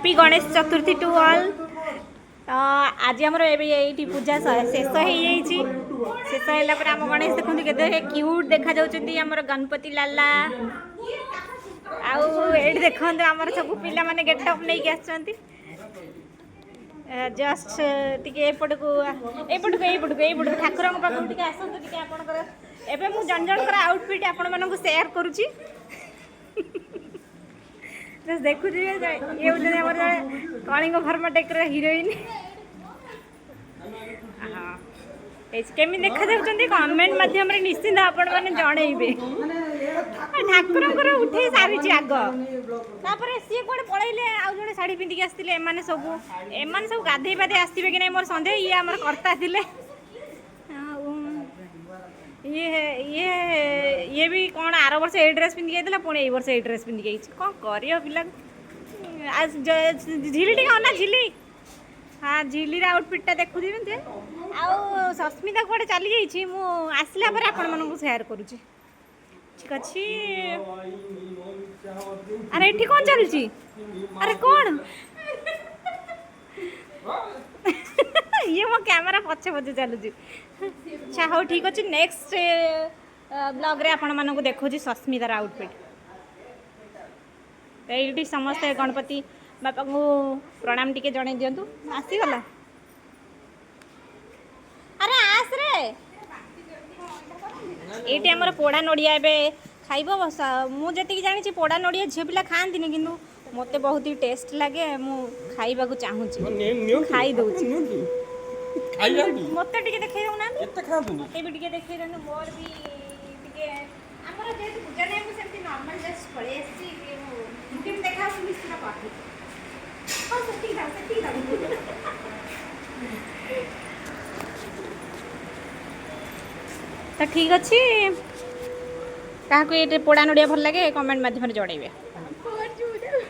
Happy Ganesh Chaturthi to all. तो आज आमर ये पूजा शेष हो शेष होगा आम गणेश देखते के क्यूट देखा आमर गणपति लाला आउ देखते आमर सब पिला माने गेटअप नहीं आसछंती जस्ट टिके एपट को ठाकुर पाखु टिके आसतु टिके आपनकर एबे मु जन जन आउटफिट आपण मानक शेयर करूची देखु ये हूँ कलिंग फर्माटेक हिरोइन केमी देखा कमेंट मध्यम निश्चिंत आपण मैंने जनइबे ठाकुर उठे सारी आग तापर सी कौन पलैले आउ जड़े शाढ़ी पिंधिक आसते एम सब गाधे बाधे आसवे कि नहीं मोर सन्देह ये आम कर्ता थे ये भी कौन आर वर्ष ये ड्रेस पिंधिक आइला पुणी वर्ष ये ड्रेस पिंधिक आई कौन कर पिला झिली टी ना झिली हाँ झिलीर आउटफिटा देखुदी आउ सस्मिता कौटे चली जाइए आसला पर आपण मानक शेयर करुच्ची ठीक अच्छे। अरे ये कौन चलुची अरे कौन ये मो कैमरा पछे पछे चलुची अच्छा हाँ ठीक अच्छे नेक्स्ट ब्लॉग रे आपण मानक देखुची सस्मितार आउटफिट ये समस्ते गणपति बापा को प्रणाम टिके जन दिंतु आसीगला अरे आस रे ये आमर पोड़ा नड़िया खाइब मुझे जानी पोड़ा नड़िया झील पिला खाती किंतु मत बहुत ही टेस्ट लगे मु खाइबा को चाहूँगी खाई दउची मत टिके देखै दउना एते खातु ए भी टिके देखै दनु मोर भी टिके हमर जे पूजा नै मु सेमती नॉर्मल जस्ट पळे आसी मुके देखा मिस्त्रा पाठी हां सती दा तो ठीक अच्छे क्या पोड़ा नड़िया भल लगे कमेंट माध्यम जड़े।